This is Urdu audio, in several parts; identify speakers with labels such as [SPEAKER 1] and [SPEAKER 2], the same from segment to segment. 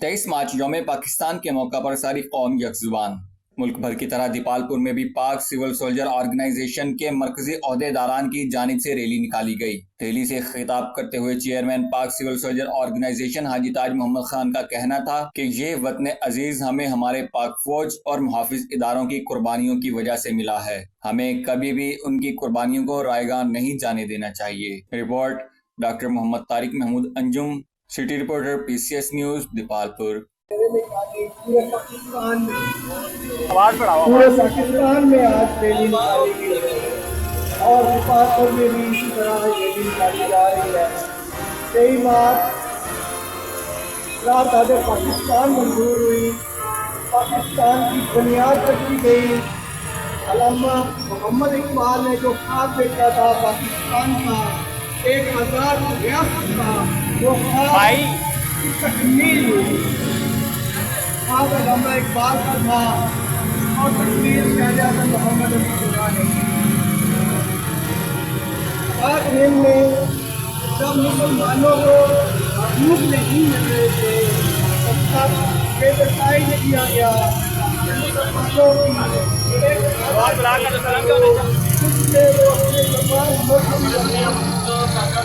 [SPEAKER 1] 23 مارچ یوم پاکستان کے موقع پر ساری قوم یک زبان۔ ملک بھر کی طرح دیپالپور میں بھی پاک سول سولجر آرگنائزیشن کے مرکزی عہدیداران کی جانب سے ریلی نکالی گئی۔ ریلی سے خطاب کرتے ہوئے چیئرمین پاک سول سولجر آرگنائزیشن حاجی تاج محمد خان کا کہنا تھا کہ یہ وطن عزیز ہمیں ہمارے پاک فوج اور محافظ اداروں کی قربانیوں کی وجہ سے ملا ہے۔ ہمیں کبھی بھی ان کی قربانیوں کو رائیگاں نہیں جانے دینا چاہیے۔ Report doctor Muhammad Tariq Mahmood Anjum, city reporter PCS news, Dipalpur.
[SPEAKER 2] پورے پاکستان میں آج ریلی نکالی گئی ہے اور دیپالپور میں بھی اسی طرح ریلی نکالی جا رہی ہے۔ 23 مارچ راہ پاکستان منظور ہوئی، پاکستان کی بنیاد رکھی گئی۔ علامہ محمد اقبال نے جو خواب دیکھا تھا پاکستان کا 1000 ریاست کا، وہ خواب کی تکمیل ہوئی۔ خواب علامہ اقبال کا تھا اور تکمیل قائد اعظم محمد علی جناح نے کی۔ آج ہند میں جب مسلمانوں کو حقوق نہیں مل رہے تھے، تب یہ ڈسائڈ کیا گیا کہ مسلمانوں کی ایک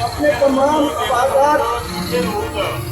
[SPEAKER 2] اپنے تمام عبادات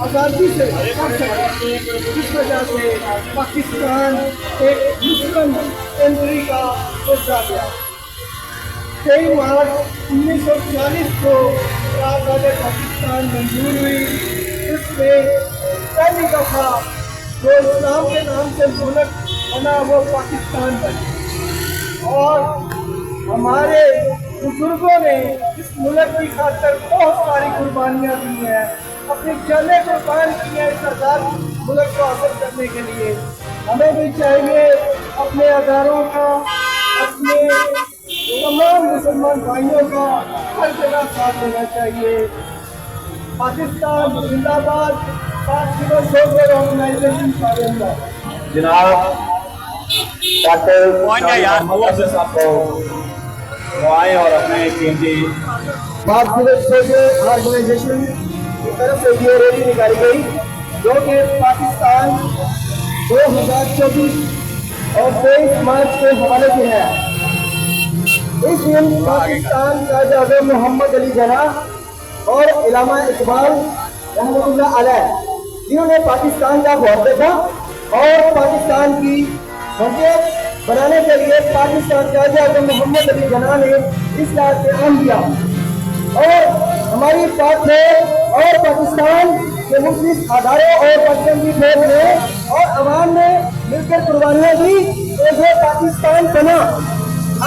[SPEAKER 2] آزادی سے کر سکے۔ اس وجہ سے پاکستان ایک مسلم کنٹری کا درجہ گیا۔ 23 مارچ 1940 کو آزاد پاکستان منظور ہوئی۔ اس میں پہلی دفعہ جو اسلام کے نام سے ملک بنا وہ پاکستان بنا، اور ہمارے بزرگوں نے اس ملک کی خاطر بہت ساری قربانیاں دی ہیں، اپنی جانیں قربان کی ہیں اس آزاد ملک کو حاصل کرنے کے لیے۔ ہمیں بھی چاہیے اپنے اداروں کا، اپنے تمام مسلمان بھائیوں کا ہر جگہ ساتھ دینا چاہیے۔ پاکستان زندہ باد، پاک سول سولجر آرگنائزیشن زندہ باد۔
[SPEAKER 3] جناب ڈاکٹر محمد صاحب کو دعائیں اور اپنے قیمتی
[SPEAKER 2] پاک سول سولجر آرگنائزیشن کی طرف سے یہ ریلی نکالی گئی جو کہ پاکستان 2024 اور 23 مارچ کے حوالے سے ہے۔ اس دن پاکستان قائد اعظم محمد علی جناح اور علامہ اقبال رحمۃ اللہ علیہ جنہوں نے پاکستان کا خواب دیکھا اور پاکستان کی حیثیت بنانے کے لیے پاکستان قائد اعظم محمد علی جناح نے اس رات سے عام کیا، اور ہماری پاک ہے اور پاکستان کے مختلف اداروں اور پاکستان کی فوج نے اور عوام نے مل کر قربانیاں دی تو یہ پاکستان بنا۔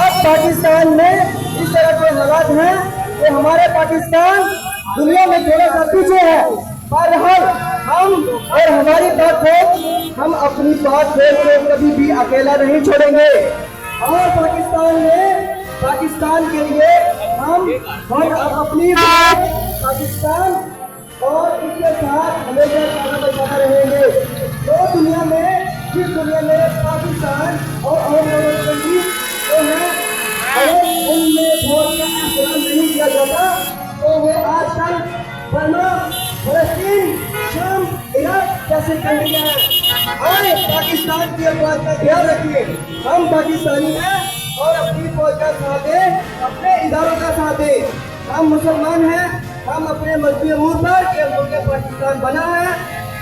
[SPEAKER 2] اب پاکستان میں اس طرح کے حالات ہیں کہ ہمارے پاکستان دنیا میں تھوڑا سا پیچھے ہے، بہرحال ہم اور ہماری بات ہے، ہم اپنی بات کو کبھی بھی اکیلا نہیں چھوڑیں گے، اور پاکستان میں پاکستان کے لیے ہم اپنی پاکستان اور اس کے ساتھ ہمیشہ کھانا بچانا رہیں گے۔ جو دنیا میں جس دنیا میں پاکستان اور کنٹری جو ہے اگر ان میں بہت کا احترام نہیں کیا جاتا تو وہ آج کل برما، فلسطین، شام، عراق جیسے کنٹریاں ہیں۔ آئے پاکستان کی بات کا خیال رکھیے، ہم پاکستانی ہیں اور اپنی فوج کا ساتھ دیں، اپنے اداروں کا ساتھ دیں۔ ہم مسلمان ہیں، ہم اپنے مذہبی امور پر کہ ملک پاکستان بنا ہے،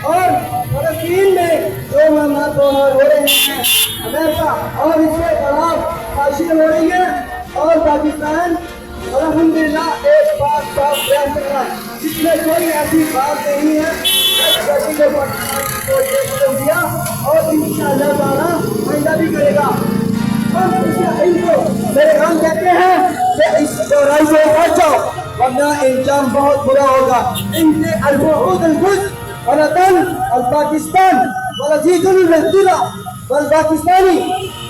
[SPEAKER 2] اور فلسطین میں جو معاملات ہو رہے ہیں، امریکہ اور اس کے خلاف حاصل ہو رہی ہے، اور پاکستان الحمدللہ ایک بات صاف ریاست ہے جس میں کوئی ایسی بات نہیں ہے جیسے کہ پاکستان کو یہ دیا، اور انشاءاللہ تعالیٰ آئندہ بھی کرے گا۔ ہم ان کو میرے ہم کہتے ہیں کہ اس دورائی سے بچ جاؤ ورنہ انجام بہت برا ہوگا۔ ان کے الوعود البز ونطن الپاکستان ولزید الرحدلہ والپاکستانی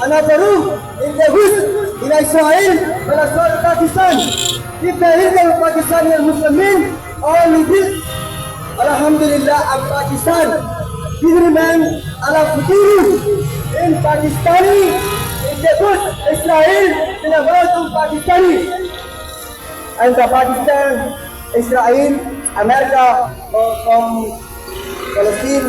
[SPEAKER 2] انا ضرور ان کے حسن الى اسرائیل ولسوال پاکستان ابن ہند الپاکستانی المسلمین all of this alhamdulillah of Pakistan we remain ala futuru in Pakistani in the good Israel in the world of Pakistani and the Pakistan, Israel, America from Palestine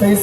[SPEAKER 2] 23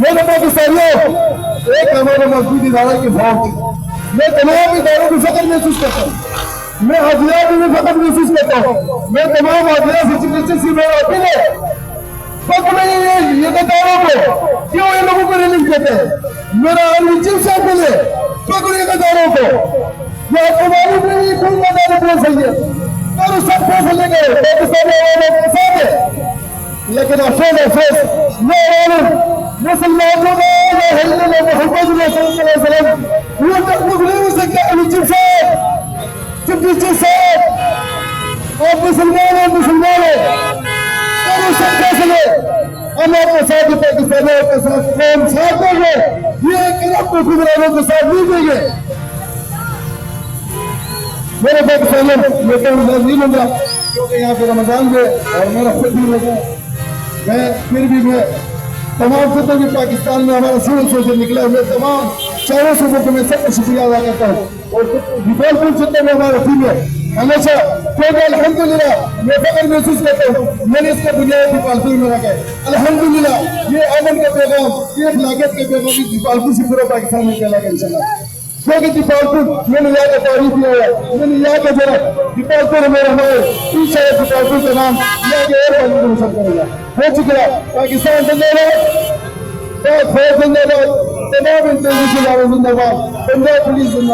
[SPEAKER 2] میرے پاکستانیوں، ایک ہمارے مضبوط ادارہ کے فوج، میں تمام اداروں کو فخر محسوس کرتا ہوں، میں حاضرات میں فخر محسوس کرتا ہوں، میں تمام حاضرات سے چکن میں آتی ہے فخر نہیں یہ اداروں کو کیوں ان لوگوں کو ریلیز دیتے ہیں، میرا آرمی چیف صاحب بولے فخر یہ اداروں کو یہ آپ کو معلوم نہیں کون ادارے بول صحیح ہے اور سب فیصلے گئے پاکستانی عوام کے ساتھ ہے، لیکن افسوس مسلمانوں نے محمد صلی اللہ علیہ وسلم وہ تک نہیں ہو سکتا علی چیف صاحب چیف صاحب اور مسلمان ہیں اور سب فیصلے ہم آپ کے ساتھ پاکستانیوں کے ساتھ قوم ساتھ دیں گے، یہ کرپ حکمرانوں کے ساتھ نہیں دیں گے۔ میرے پاکستانیوں میں کہیں نہیں لوں گا کیونکہ یہاں پہ رمضان میں اور میرا خود بھی لگا میں پھر بھی میں تمام خطوں کی پاکستان میں ہمارا سول سوچے نکلا میں تمام چاروں صوبوں کو میں سب کو شکریہ ادا کرتا ہوں اور ڈیفال پور خطے میں ہمارا ٹیم ہے ہمیشہ کیونکہ الحمدللہ میں فخر محسوس کرتا ہوں میں نے اس کا بنیاد ڈیفال پور میں رکھا ہے، الحمدللہ یہ امن کا پیغام یہ اخلاقیت کے پیغام ڈیفال پور سے پورا پاکستان میں پھیلا گا انشاءاللہ، کیونکہ ڈیفال پور میں نے یہاں کا تعریف کیا ہے، میں نے یہاں کا ذرا ڈیفال پور میرا ہے انشاءاللہ ڈیفال پور کا نام یہاں کے اور بندوں کو روشن کرے گا۔ ہو چکا پاکستان زندہ باد، فوج زندہ باد، تمام انتظامی ادارے زندہ باد، پنجاب پولیس زندہ